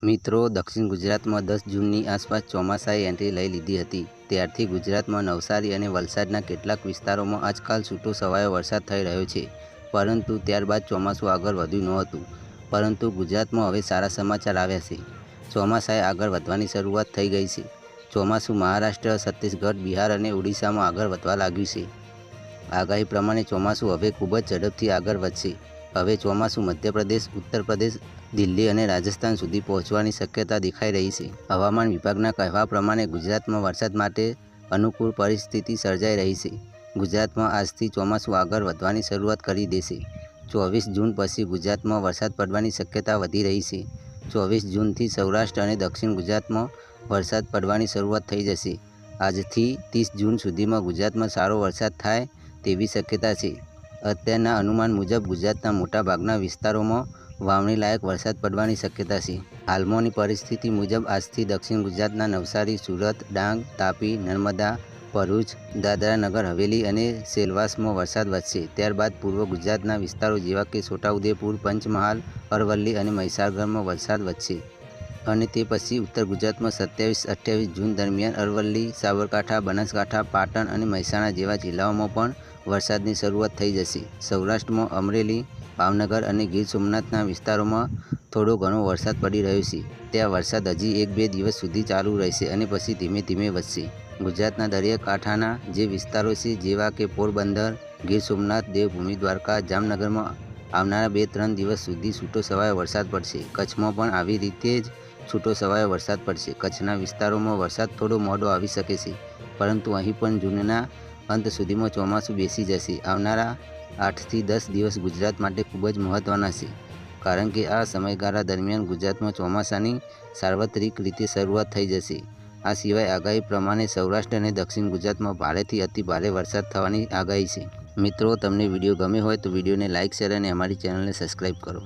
મિત્રો, દક્ષિણ ગુજરાતમાં 10 જૂનની આસપાસ ચોમાસાએ એન્ટ્રી લઈ લીધી હતી. ત્યારથી ગુજરાતમાં નવસારી અને વલસાડના કેટલાક વિસ્તારોમાં આજકાલ છૂટો છવાયો વરસાદ થઈ રહ્યો છે. પરંતુ ત્યારબાદ ચોમાસું આગળ વધ્યું નહોતું. પરંતુ ગુજરાતમાં હવે સારા સમાચાર આવ્યા છે. ચોમાસાએ આગળ વધવાની શરૂઆત થઈ ગઈ છે. ચોમાસું મહારાષ્ટ્ર, છત્તીસગઢ, બિહાર અને ઓડિશામાં આગળ વધવા લાગ્યું છે. આગાહી પ્રમાણે ચોમાસું હવે ખૂબ જ ઝડપથી આગળ વધશે. હવે ચોમાસું મધ્યપ્રદેશ, ઉત્તર પ્રદેશ, દિલ્હી અને રાજસ્થાન સુધી પહોંચવાની શક્યતા દેખાઈ રહી છે. હવામાન વિભાગના કહેવા પ્રમાણે ગુજરાતમાં વરસાદ માટે અનુકૂળ પરિસ્થિતિ સર્જાઈ રહી છે. ગુજરાતમાં આજથી ચોમાસું આગળ વધવાની શરૂઆત કરી દેશે. 24 જૂન પછી ગુજરાતમાં વરસાદ પડવાની શક્યતા વધી રહી છે. 24 જૂનથી સૌરાષ્ટ્ર અને દક્ષિણ ગુજરાતમાં વરસાદ પડવાની શરૂઆત થઈ જશે. આજથી 30 જૂન સુધીમાં ગુજરાતમાં સારો વરસાદ થાય તેવી શક્યતા છે. અત્યારના અનુમાન મુજબ ગુજરાતના મોટા ભાગના વિસ્તારોમાં વાવણી લાયક વરસાદ પડવાની શક્યતા છે. હાલમાંની પરિસ્થિતિ મુજબ આજથી દક્ષિણ ગુજરાતના નવસારી, સુરત, ડાંગ, તાપી, નર્મદા, ભરૂચ, દાદરા નગર હવેલી અને સેલવાસમાં વરસાદ વધશે. ત્યારબાદ પૂર્વ ગુજરાતના વિસ્તારો જેવા કે છોટાઉદેપુર, પંચમહાલ, અરવલ્લી અને મહીસાગરમાં વરસાદ વધશે. અને તે પછી ઉત્તર ગુજરાતમાં 27-28 જૂન દરમિયાન અરવલ્લી, સાબરકાંઠા, બનાસકાંઠા, પાટણ અને મહેસાણા જેવા જિલ્લાઓમાં પણ વરસાદની શરૂઆત થઈ જશે. સૌરાષ્ટ્રમાં અમરેલી, ભાવનગર અને ગીર સોમનાથના વિસ્તારોમાં થોડો ઘણો વરસાદ પડી રહ્યો છે. ત્યાં વરસાદ હજી 1-2 દિવસ સુધી ચાલુ રહેશે અને પછી ધીમે ધીમે વધશે. ગુજરાતના દરિયાકાંઠાના જે વિસ્તારો છે જેવા કે પોરબંદર, ગીર સોમનાથ, દેવભૂમિ દ્વારકા, જામનગરમાં આવનારા 2-3 દિવસ સુધી છૂટો છવાયો વરસાદ પડશે. કચ્છમાં પણ આવી રીતે જ છૂટો છવાયો વરસાદ પડશે. કચ્છના વિસ્તારોમાં વરસાદ થોડો મોડો આવી શકે છે, પરંતુ અહીં પણ જૂનના અંત સુધીમાં ચોમાસું બેસી જશે. આવનારા 8થી 10 દિવસ ગુજરાત માટે ખૂબ જ મહત્ત્વના છે, કારણ કે આ સમયગાળા દરમિયાન ગુજરાતમાં ચોમાસાની સાર્વત્રિક રીતે શરૂઆત થઈ જશે. આ સિવાય આગાહી પ્રમાણે સૌરાષ્ટ્ર અને દક્ષિણ ગુજરાતમાં ભારેથી અતિ ભારે વરસાદ થવાની આગાહી છે. મિત્રો, તમને વિડીયો ગમે હોય તો વિડીયોને લાઇક, શેર અને અમારી ચેનલને સબસ્ક્રાઈબ કરો.